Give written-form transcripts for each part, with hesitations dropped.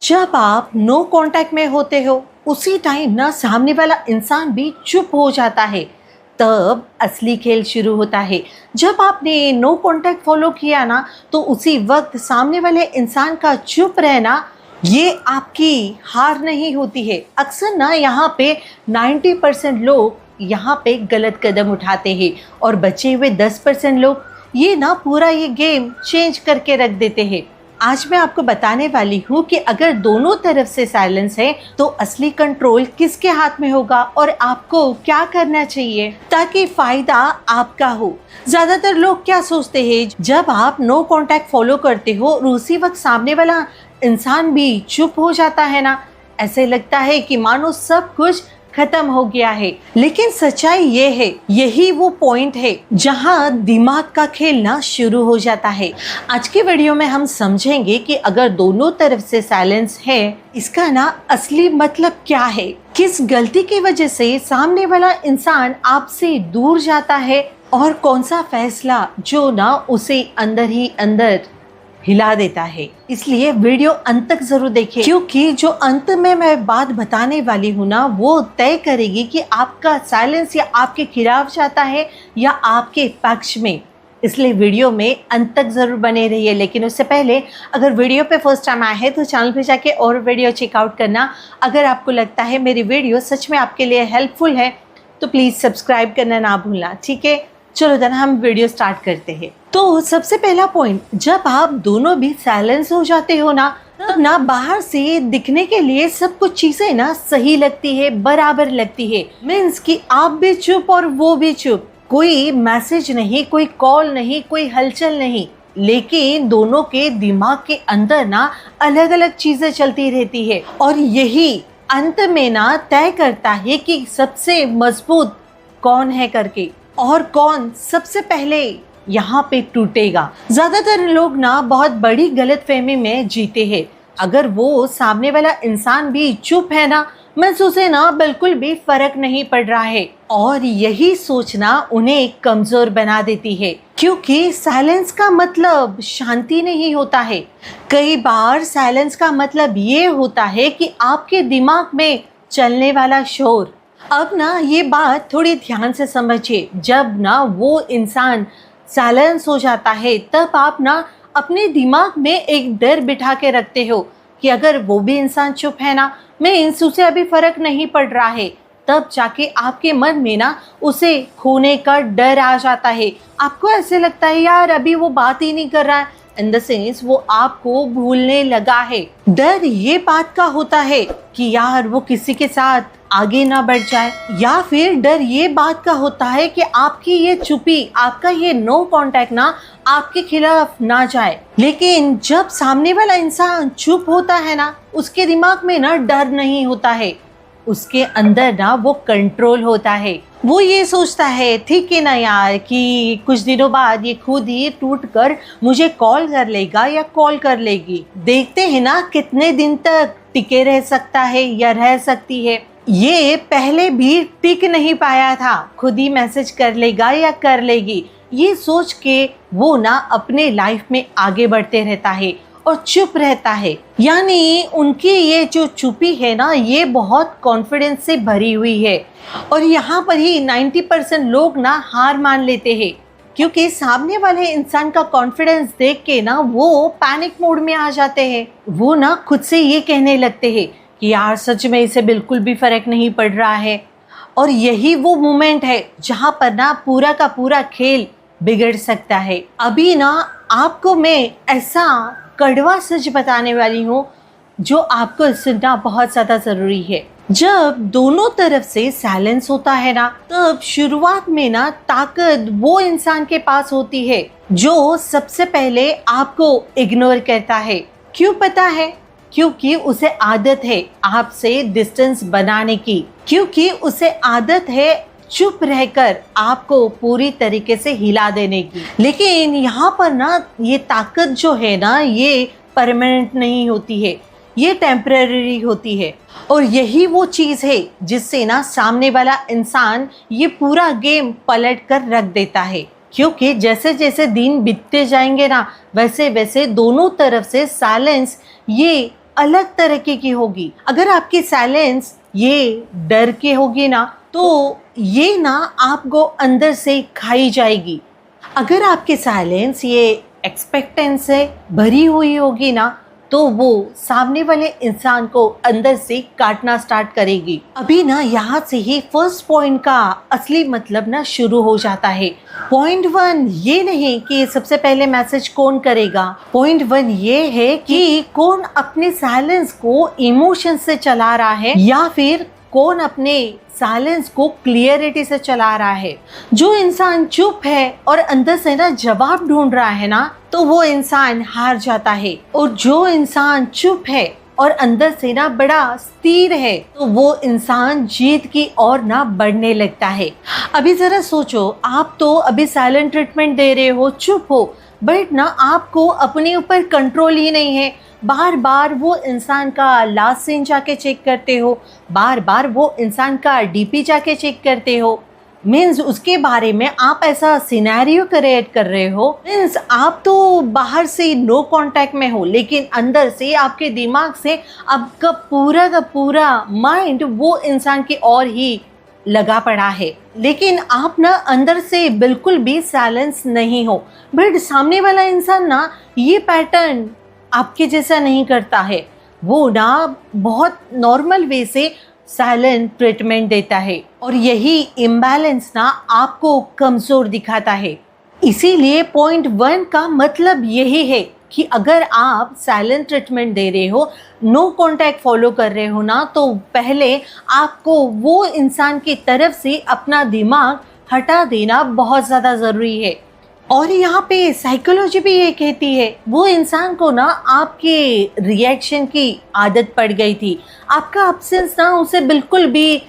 जब आप no contact में होते हो उसी टाइम ना सामने वाला इंसान भी चुप हो जाता है। तब असली खेल शुरू होता है। जब आपने नो कांटेक्ट फॉलो किया ना तो उसी वक्त सामने वाले इंसान का चुप रहना ये आपकी हार नहीं होती है। अक्सर ना यहाँ पे 90% लोग यहाँ पे गलत कदम उठाते हैं और बचे हुए 10% लोग ये ना पूरा ये गेम चेंज करके रख देते हैं। आज मैं आपको बताने वाली हूँ कि अगर दोनों तरफ से साइलेंस है तो असली कंट्रोल किसके हाथ में होगा और आपको क्या करना चाहिए ताकि फायदा आपका हो। ज्यादातर लोग क्या सोचते हैं, जब आप नो कांटेक्ट फॉलो करते हो और उसी वक्त सामने वाला इंसान भी चुप हो जाता है ना, ऐसे लगता है कि मानो सब कुछ खत्म हो गया है। लेकिन सच्चाई ये है, यही वो पॉइंट है जहां दिमाग का खेलना शुरू हो जाता है। आज की वीडियो में हम समझेंगे कि अगर दोनों तरफ से साइलेंस है इसका ना असली मतलब क्या है, किस गलती की वजह से सामने वाला इंसान आपसे दूर जाता है और कौन सा फैसला जो ना उसे अंदर ही अंदर हिला देता है। इसलिए वीडियो अंत तक जरूर देखें, क्योंकि जो अंत में मैं बात बताने वाली हूँ ना वो तय करेगी कि आपका साइलेंस या आपके खिलाफ जाता है या आपके पक्ष में। इसलिए वीडियो में अंत तक जरूर बने रहिए। लेकिन उससे पहले अगर वीडियो पे फर्स्ट टाइम आए हैं तो चैनल पे जाके और वीडियो चेकआउट करना। अगर आपको लगता है मेरी वीडियो सच में आपके लिए हेल्पफुल है तो प्लीज़ सब्सक्राइब करना ना भूलना, ठीक है। चलो देन हम वीडियो स्टार्ट करते हैं। तो सबसे पहला पॉइंट, जब आप दोनों भी साइलेंस हो जाते हो ना तब ना बाहर से दिखने के लिए सब कुछ चीजें ना सही लगती है, बराबर लगती है। मीन्स कि आप भी चुप और वो भी चुप, कोई मैसेज नहीं, कोई कॉल नहीं, कोई हलचल नहीं, लेकिन दोनों के दिमाग के अंदर ना अलग अलग चीजें चलती रहती है और यही अंत में ना तय करता है कि सबसे मजबूत कौन है करके और कौन सबसे पहले यहाँ पे टूटेगा। ज्यादातर लोग ना बहुत बड़ी गलतफहमी में जीते हैं। अगर वो सामने वाला इंसान भी चुप है ना, महसूसे ना बिल्कुल भी फर्क नहीं पड़ रहा है, और यही सोचना उन्हें कमजोर बना देती है, क्योंकि साइलेंस का मतलब शांति नहीं होता है। कई बार साइलेंस का मतलब ये होता है कि आपके दिमाग में चलने वाला शोर। अब ना ये बात थोड़ी ध्यान से समझिए। जब ना वो इंसान साइलेंस हो जाता है तब आप ना अपने दिमाग में एक डर बिठा के रखते हो कि अगर वो भी इंसान चुप है ना, मैं इंसू से अभी फर्क नहीं पड़ रहा है। तब जाके आपके मन में ना उसे खोने का डर आ जाता है। आपको ऐसे लगता है यार अभी वो बात ही नहीं कर रहा है, इन द सेंस वो आपको भूलने लगा है। डर ये बात का होता है कि यार वो किसी के साथ आगे ना बढ़ जाए, या फिर डर ये बात का होता है कि आपकी ये चुप्पी, आपका ये नो कांटेक्ट ना आपके खिलाफ ना जाए। लेकिन जब सामने वाला इंसान चुप होता है ना, उसके दिमाग में ना डर नहीं होता है, उसके अंदर ना वो कंट्रोल होता है। वो ये सोचता है ठीक है ना यार कि कुछ दिनों बाद ये खुद ही टूट कर मुझे कॉल कर लेगा या कॉल कर लेगी, देखते हैं ना कितने दिन तक टिके रह सकता है या रह सकती है। ये पहले भी टिक नहीं पाया था, खुद ही मैसेज कर लेगा या कर लेगी, ये सोच के वो ना अपने लाइफ में आगे बढ़ते रहता है और चुप रहता है। यानी उनकी ये जो चुप्पी है ना ये बहुत कॉन्फिडेंस से भरी हुई है, और यहाँ पर ही 90% लोग ना हार मान लेते हैं, क्योंकि सामने वाले इंसान का कॉन्फिडेंस देख के ना वो पैनिक मोड में आ जाते हैं। वो ना खुद से ये कहने लगते हैं कि यार सच में इसे बिल्कुल भी फर्क नहीं पड़ रहा है। और यही वो मोमेंट है जहाँ पर ना पूरा का पूरा खेल बिगड़ सकता है। अभी ना आपको मैं ऐसा कड़वा सच बताने वाली हूँ जो आपको सुनना बहुत ज़्यादा ज़रूरी है। जब दोनों तरफ से साइलेंस होता है ना तब शुरुआत में ना ताकत वो इंसान के पास होती है जो सबसे पहले आपको इग्नोर करता है। क्यों पता है? क्योंकि उसे आदत है आपसे डिस्टेंस बनाने की, क्योंकि उसे आदत है चुप रहकर आपको पूरी तरीके से हिला देने की। लेकिन यहाँ पर ना ये ताकत जो है ना ये परमानेंट नहीं होती है, ये टेम्पररी होती है, और यही वो चीज़ है जिससे ना सामने वाला इंसान ये पूरा गेम पलट कर रख देता है। क्योंकि जैसे जैसे दिन बीतते जाएंगे ना वैसे वैसे दोनों तरफ से साइलेंस ये अलग तरीके की होगी। अगर आपकी साइलेंस ये डर के होगी ना, तो ये ना आपको अंदर से खाई जाएगी। अगर आपकी साइलेंस ये एक्सपेक्टेंस से भरी हुई होगी ना, तो वो सामने वाले इंसान को अंदर से काटना स्टार्ट करेगी। अभी ना यहाँ से ही फर्स्ट पॉइंट का असली मतलब ना शुरू हो जाता है। पॉइंट 1 ये नहीं कि सबसे पहले मैसेज कौन करेगा, पॉइंट 1 ये है कि कौन अपने साइलेंस को इमोशन से चला रहा है या फिर कौन अपने साइलेंस को क्लियरिटी से चला रहा है। जो इंसान चुप है और अंदर से ना जवाब ढूंढ रहा है ना, तो वो इंसान हार जाता है। और जो इंसान चुप है और अंदर से ना बड़ा स्थिर है, तो वो इंसान जीत की ओर ना बढ़ने लगता है। अभी जरा सोचो, आप तो अभी साइलेंट ट्रीटमेंट दे रहे हो, चुप हो, बट ना आपको अपने ऊपर कंट्रोल ही नहीं है। बार बार वो इंसान का लास्ट सीन जाके चेक करते हो, बार बार वो इंसान का डीपी जाके चेक करते हो। मीन्स उसके बारे में आप ऐसा सिनेरियो क्रिएट कर रहे हो। मीन्स आप तो बाहर से नो कांटेक्ट में हो, लेकिन अंदर से आपके दिमाग से आपका पूरा का पूरा माइंड वो इंसान की ओर ही लगा पड़ा है। लेकिन आप ना अंदर से बिल्कुल भी साइलेंस नहीं हो। बट सामने वाला इंसान ना ये पैटर्न आपके जैसा नहीं करता है। वो ना बहुत नॉर्मल वे से साइलेंट ट्रीटमेंट देता है, और यही इम्बैलेंस ना आपको कमज़ोर दिखाता है। इसीलिए पॉइंट 1 का मतलब यही है कि अगर आप साइलेंट ट्रीटमेंट दे रहे हो, नो कांटेक्ट फॉलो कर रहे हो ना, तो पहले आपको वो इंसान की तरफ से अपना दिमाग हटा देना बहुत ज़्यादा ज़रूरी है। और यहाँ पे साइकोलॉजी भी ये कहती है, वो इंसान को ना आपके रिएक्शन की आदत पड़ गई थी। आपका अब्सेंस ना उसे बिल्कुल भी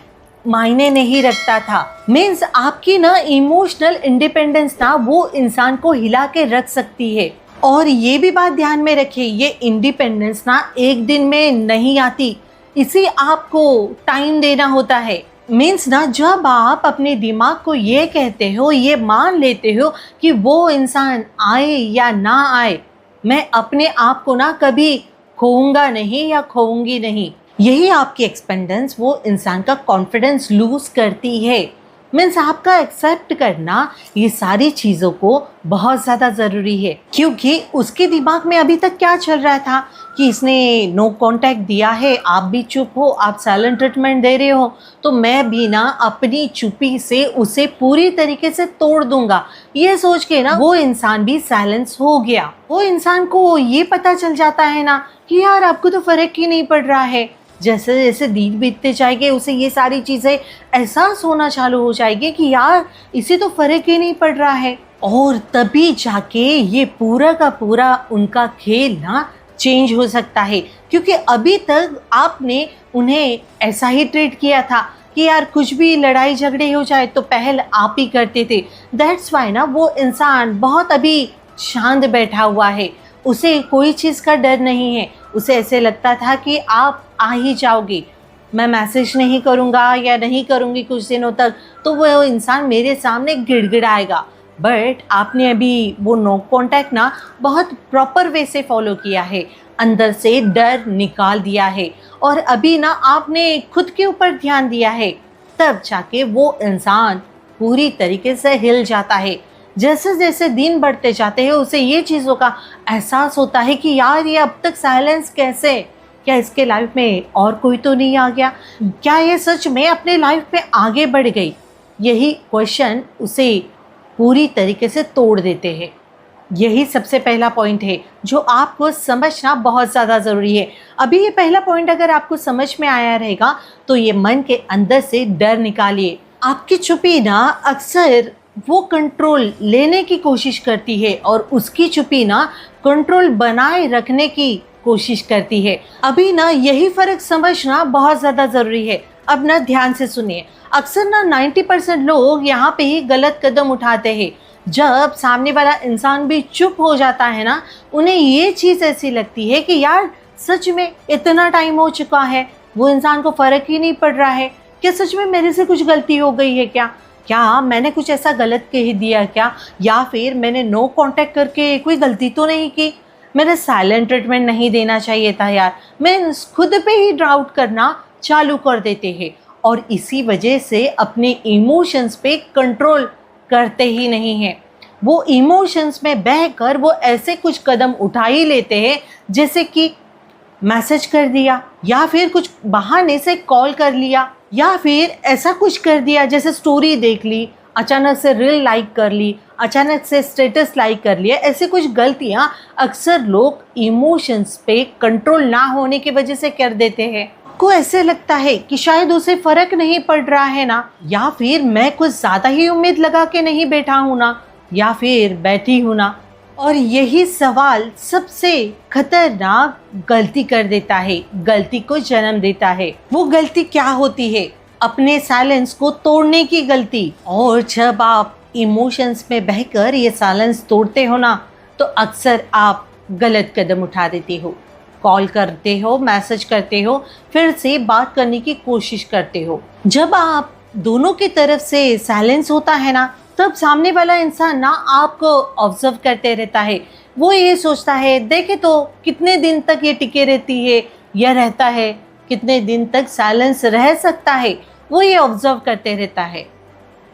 मायने नहीं रखता था। मीन्स आपकी ना इमोशनल इंडिपेंडेंस ना वो इंसान को हिला के रख सकती है। और ये भी बात ध्यान में रखिए, ये इंडिपेंडेंस ना एक दिन में नहीं आती, इसे आपको टाइम देना होता है। मीन्स ना जब आप अपने दिमाग को ये कहते हो, ये मान लेते हो कि वो इंसान आए या ना आए, मैं अपने आप को ना कभी खोऊंगा नहीं या खोऊंगी नहीं, यही आपकी एक्सपेंडेंस वो इंसान का कॉन्फिडेंस लूज करती है। मीन्स आपका एक्सेप्ट करना ये सारी चीज़ों को बहुत ज़्यादा ज़रूरी है, क्योंकि उसके दिमाग में अभी तक क्या चल रहा था कि इसने नो कांटेक्ट दिया है, आप भी चुप हो, आप साइलेंट ट्रीटमेंट दे रहे हो, तो मैं भी ना अपनी चुप्पी से उसे पूरी तरीके से तोड़ दूंगा। ये सोच के ना वो इंसान भी साइलेंस हो गया। वो इंसान को ये पता चल जाता है ना कि यार आपको तो फ़र्क ही नहीं पड़ रहा है। जैसे जैसे दिन बीतते जाएंगे, उसे ये सारी चीज़ें एहसास होना चालू हो जाएगी कि यार इसे तो फ़र्क ही नहीं पड़ रहा है। और तभी जाके ये पूरा का पूरा उनका खेल ना चेंज हो सकता है, क्योंकि अभी तक आपने उन्हें ऐसा ही ट्रीट किया था कि यार कुछ भी लड़ाई झगड़े हो जाए तो पहल आप ही करते थे। दैट्स वाई ना वो इंसान बहुत अभी शांत बैठा हुआ है, उसे कोई चीज़ का डर नहीं है। उसे ऐसे लगता था कि आप आ ही जाओगे, मैं मैसेज नहीं करूँगा या नहीं करूँगी कुछ दिनों तक, तो वो इंसान मेरे सामने गिड़गिड़ाएगा। बट आपने अभी वो नो कांटेक्ट ना बहुत प्रॉपर वे से फॉलो किया है, अंदर से डर निकाल दिया है, और अभी ना आपने खुद के ऊपर ध्यान दिया है, तब जाके वो इंसान पूरी तरीके से हिल जाता है। जैसे जैसे दिन बढ़ते जाते हैं उसे ये चीज़ों का एहसास होता है कि यार ये अब तक साइलेंस कैसे, क्या इसके लाइफ में और कोई तो नहीं आ गया, क्या ये सच में अपने लाइफ में आगे बढ़ गई। यही क्वेश्चन उसे पूरी तरीके से तोड़ देते हैं। यही सबसे पहला पॉइंट है जो आपको समझना बहुत ज़्यादा ज़रूरी है। अभी ये पहला पॉइंट अगर आपको समझ में आया रहेगा तो ये मन के अंदर से डर निकालिए। आपकी चुप्पी ना अक्सर वो कंट्रोल लेने की कोशिश करती है और उसकी चुप्पी ना कंट्रोल बनाए रखने की कोशिश करती है। अभी ना यही फ़र्क समझना बहुत ज़्यादा ज़रूरी है। अब ना ध्यान से सुनिए, अक्सर ना 90% लोग यहाँ पे ही गलत कदम उठाते हैं। जब सामने वाला इंसान भी चुप हो जाता है ना, उन्हें ये चीज़ ऐसी लगती है कि यार सच में इतना टाइम हो चुका है, वो इंसान को फ़र्क ही नहीं पड़ रहा है, क्या सच में मेरे से कुछ गलती हो गई है, क्या मैंने कुछ ऐसा गलत कह दिया क्या, या फिर मैंने नो कांटेक्ट करके कोई गलती तो नहीं की। मेरा साइलेंट ट्रीटमेंट नहीं देना चाहिए था यार, मैं खुद पे ही डाउट करना चालू कर देते हैं और इसी वजह से अपने इमोशंस पे कंट्रोल करते ही नहीं हैं। वो इमोशंस में बहकर वो ऐसे कुछ कदम उठा ही लेते हैं, जैसे कि मैसेज कर दिया या फिर कुछ बहाने से कॉल कर लिया या फिर ऐसा कुछ कर दिया जैसे स्टोरी देख ली, अचानक से रील लाइक कर ली, अचानक से स्टेटस लाइक कर लिया। ऐसे कुछ गलतियाँ अक्सर लोग इमोशंस पे कंट्रोल ना होने की वजह से कर देते हैं। को ऐसे लगता है कि शायद उसे फ़र्क नहीं पड़ रहा है ना, या फिर मैं कुछ ज़्यादा ही उम्मीद लगा के नहीं बैठा हूँ ना, या फिर बैठी हूँ ना। और यही सवाल सबसे खतरनाक गलती कर देता है, गलती को जन्म देता है। वो गलती क्या होती है? अपने साइलेंस को तोड़ने की गलती। और जब आप इमोशंस में बहकर ये साइलेंस तोड़ते हो ना, तो अक्सर आप गलत कदम उठा देते हो। कॉल करते हो, मैसेज करते हो, फिर से बात करने की कोशिश करते हो। जब आप दोनों की तरफ से साइलेंस होता है ना, तब सामने वाला इंसान ना आपको ऑब्जर्व करते रहता है। वो ये सोचता है, देखे तो कितने दिन तक ये टिके रहती है या रहता है, कितने दिन तक साइलेंस रह सकता है, वो ये ऑब्जर्व करते रहता है।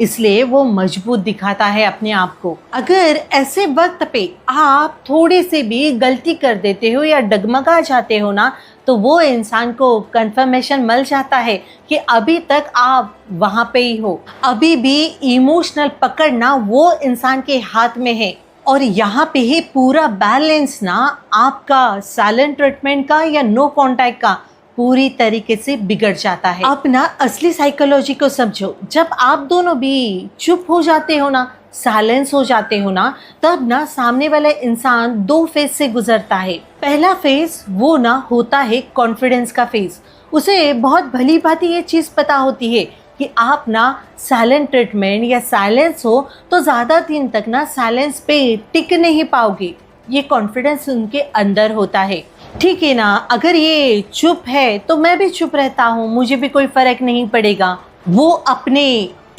इसलिए वो मजबूत दिखाता है अपने आप को। अगर ऐसे वक्त पे आप थोड़ी सी भी गलती कर देते हो या डगमगा जाते हो ना, तो वो इंसान को कंफर्मेशन मिल जाता है कि अभी तक आप वहाँ पे ही हो, अभी भी इमोशनल पकड़ना वो इंसान के हाथ में है। और यहाँ पे ही पूरा बैलेंस ना आपका साइलेंट ट्रीटमेंट का या नो कांटेक्ट का पूरी तरीके से बिगड़ जाता है। अब ना असली साइकोलॉजी को समझो। जब आप दोनों भी चुप हो जाते हो ना, साइलेंस हो जाते हो ना, तब ना सामने वाला इंसान दो फेज से गुजरता है। पहला फेज वो ना होता है कॉन्फिडेंस का फेज। उसे बहुत भली भांति ये चीज़ पता होती है कि आप ना साइलेंट ट्रीटमेंट या साइलेंस हो तो ज़्यादा दिन तक ना साइलेंस पे टिक नहीं पाओगे। ये कॉन्फिडेंस उनके अंदर होता है। ठीक है ना, अगर ये चुप है तो मैं भी चुप रहता हूँ, मुझे भी कोई फर्क नहीं पड़ेगा। वो अपने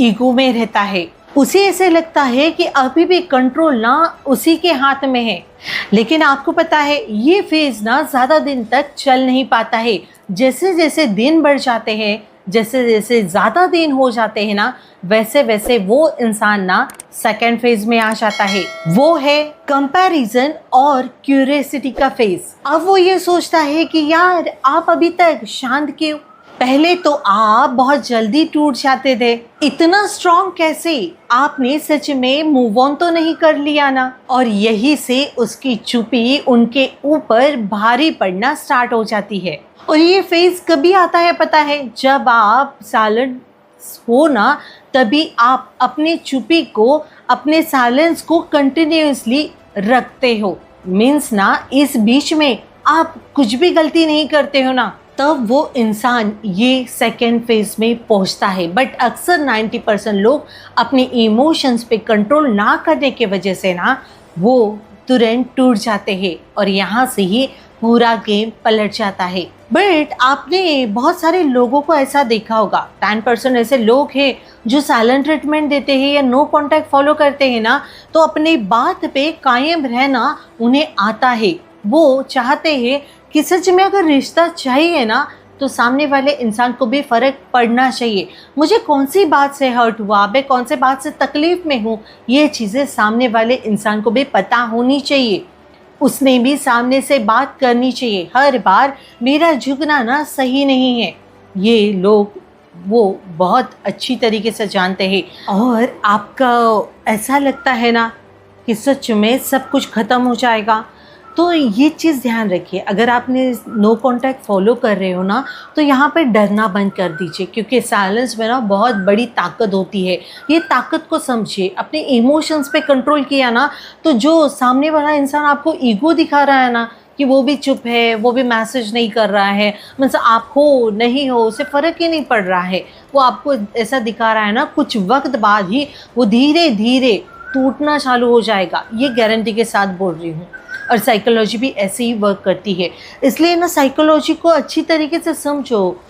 ईगो में रहता है। उसे ऐसे लगता है कि अभी भी कंट्रोल ना उसी के हाथ में है। लेकिन आपको पता है ये फेज ना ज़्यादा दिन तक चल नहीं पाता है। जैसे जैसे दिन बढ़ जाते हैं, जैसे जैसे ज़्यादा दिन हो जाते हैं ना, वैसे वैसे वो इंसान ना सेकेंड फेज में आ जाता है। वो है कंपैरिजन और क्यूरियोसिटी का फेज। अब वो ये सोचता है कि यार आप अभी तक शांत क्यों? पहले तो आप बहुत जल्दी टूट जाते थे, इतना स्ट्रॉन्ग कैसे? आपने सच में मूव ऑन तो नहीं कर लिया ना? और यही से उसकी चुप्पी उनके ऊपर भारी पड़ना स्टार्ट हो जाती है। और ये फेज कभी आता है पता है? जब आप साइलेंट हो ना, तभी आप अपने चुप्पी को, अपने साइलेंस को कंटिन्यूअसली रखते हो। मीन्स ना इस बीच में आप कुछ भी गलती नहीं करते हो ना, तब वो इंसान ये सेकेंड फेज में पहुंचता है। बट अक्सर 90% लोग अपने इमोशंस पे कंट्रोल ना करने के वजह से ना वो तुरंत टूट जाते हैं और यहाँ से ही पूरा गेम पलट जाता है। बट आपने बहुत सारे लोगों को ऐसा देखा होगा, 10% ऐसे लोग हैं जो साइलेंट ट्रीटमेंट देते हैं या नो कांटेक्ट फॉलो करते हैं ना, तो अपनी बात पे कायम रहना उन्हें आता है। वो चाहते हैं कि सच में अगर रिश्ता चाहिए ना, तो सामने वाले इंसान को भी फ़र्क पड़ना चाहिए। मुझे कौन सी बात से हर्ट हुआ, मैं कौन से बात से तकलीफ़ में हूँ, ये चीज़ें सामने वाले इंसान को भी पता होनी चाहिए। उसने भी सामने से बात करनी चाहिए। हर बार मेरा झुकना ना सही नहीं है, ये लोग वो बहुत अच्छी तरीके से जानते हैं। और आपका ऐसा लगता है ना कि सच में सब कुछ ख़त्म हो जाएगा, तो ये चीज़ ध्यान रखिए। अगर आपने नो कांटेक्ट फॉलो कर रहे हो ना, तो यहाँ पे डरना बंद कर दीजिए, क्योंकि साइलेंस में ना बहुत बड़ी ताकत होती है। ये ताकत को समझिए। अपने इमोशंस पे कंट्रोल किया ना, तो जो सामने वाला इंसान आपको ईगो दिखा रहा है ना कि वो भी चुप है, वो भी मैसेज नहीं कर रहा है, मतलब आप हो नहीं हो उसे फ़र्क ही नहीं पड़ रहा है, वो आपको ऐसा दिखा रहा है ना, कुछ वक्त बाद ही वो धीरे धीरे टूटना चालू हो जाएगा। ये गारंटी के साथ बोल रही हूँ। और साइकोलॉजी भी ऐसे ही वर्क करती है। इसलिए ना साइकोलॉजी को अच्छी तरीके से समझो,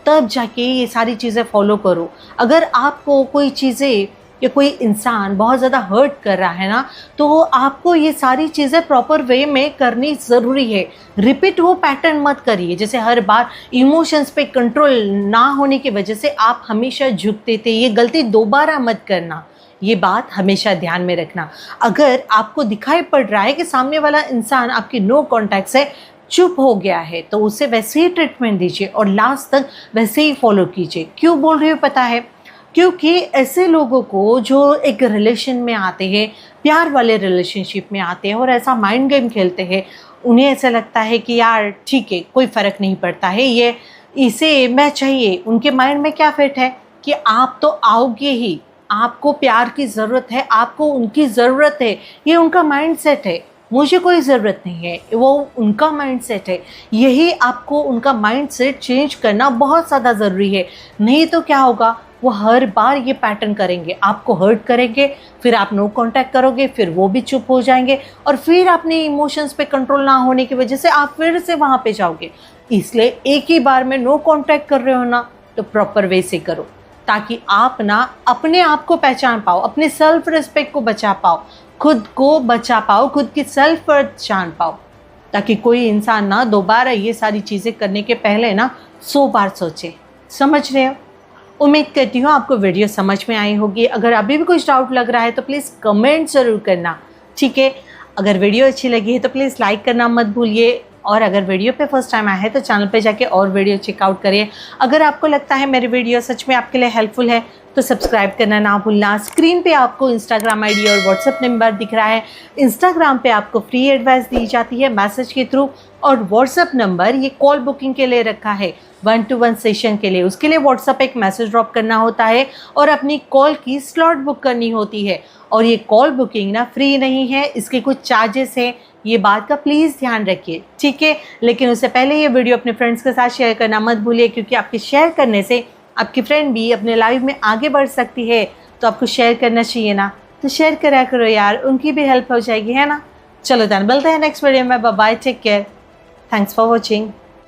तब जाके ये सारी चीज़ें फॉलो करो। अगर आपको कोई चीज़ें या कोई इंसान बहुत ज़्यादा हर्ट कर रहा है ना, तो आपको ये सारी चीज़ें प्रॉपर वे में करनी ज़रूरी है। रिपीट वो पैटर्न मत करिए, जैसे हर बार इमोशंस पे कंट्रोल ना होने की वजह से आप हमेशा झुकते थे, ये गलती दोबारा मत करना। ये बात हमेशा ध्यान में रखना। अगर आपको दिखाई पड़ रहा है कि सामने वाला इंसान आपकी नो कॉन्टैक्ट से चुप हो गया है, तो उसे वैसे ही ट्रीटमेंट दीजिए और लास्ट तक वैसे ही फॉलो कीजिए। क्यों बोल रही हूँ पता है? क्योंकि ऐसे लोगों को जो एक रिलेशन में आते हैं, प्यार वाले रिलेशनशिप में आते हैं और ऐसा माइंड गेम खेलते हैं, उन्हें ऐसा लगता है कि यार ठीक है, कोई फ़र्क नहीं पड़ता है, ये इसे मैं चाहिए। उनके माइंड में क्या फिट है कि आप तो आओगे ही, आपको प्यार की ज़रूरत है, आपको उनकी ज़रूरत है, ये उनका माइंड सेट है। मुझे कोई ज़रूरत नहीं है, वो उनका माइंड सेट है। यही आपको उनका माइंड सेट चेंज करना बहुत ज़्यादा ज़रूरी है। नहीं तो क्या होगा, वो हर बार ये पैटर्न करेंगे, आपको हर्ट करेंगे, फिर आप नो कांटेक्ट करोगे, फिर वो भी चुप हो जाएंगे और फिर अपने इमोशंस पे कंट्रोल ना होने की वजह से आप फिर से वहाँ पे जाओगे। इसलिए एक ही बार में नो कांटेक्ट कर रहे हो ना, तो प्रॉपर वे से करो, ताकि आप ना अपने आप को पहचान पाओ, अपने सेल्फ रिस्पेक्ट को बचा पाओ, खुद को बचा पाओ, खुद की सेल्फ वर्थ जान पाओ, ताकि कोई इंसान ना दोबारा ये सारी चीज़ें करने के पहले ना 100 बार सोचे। समझ रहे हो? उम्मीद करती हूँ आपको वीडियो समझ में आई होगी। अगर अभी भी कुछ डाउट लग रहा है तो प्लीज़ कमेंट ज़रूर करना, ठीक है? अगर वीडियो अच्छी लगी है तो प्लीज़ लाइक करना मत भूलिए, और अगर वीडियो पे फर्स्ट टाइम आया है तो चैनल पे जाके और वीडियो चेकआउट करिए। अगर आपको लगता है मेरी वीडियो सच में आपके लिए हेल्पफुल है तो सब्सक्राइब करना ना भूलना। स्क्रीन पे आपको इंस्टाग्राम आईडी और व्हाट्सएप नंबर दिख रहा है। इंस्टाग्राम पे आपको फ्री एडवाइस दी जाती है मैसेज के थ्रू, और व्हाट्सएप नंबर ये कॉल बुकिंग के लिए रखा है, 1-to-1 सेशन के लिए। उसके लिए व्हाट्सएप एक मैसेज ड्रॉप करना होता है और अपनी कॉल की स्लॉट बुक करनी होती है। और ये कॉल बुकिंग ना फ्री नहीं है, इसके कुछ चार्जेस हैं, ये बात का प्लीज़ ध्यान रखिए, ठीक है? लेकिन उससे पहले ये वीडियो अपने फ्रेंड्स के साथ शेयर करना मत भूलिए, क्योंकि आपके शेयर करने से आपकी फ्रेंड भी अपने लाइफ में आगे बढ़ सकती है। तो आपको शेयर करना चाहिए ना, तो शेयर करा करो यार, उनकी भी हेल्प हो जाएगी, है ना? चलो देन मिलते हैं नेक्स्ट वीडियो में। Bye bye, take care, thanks for watching.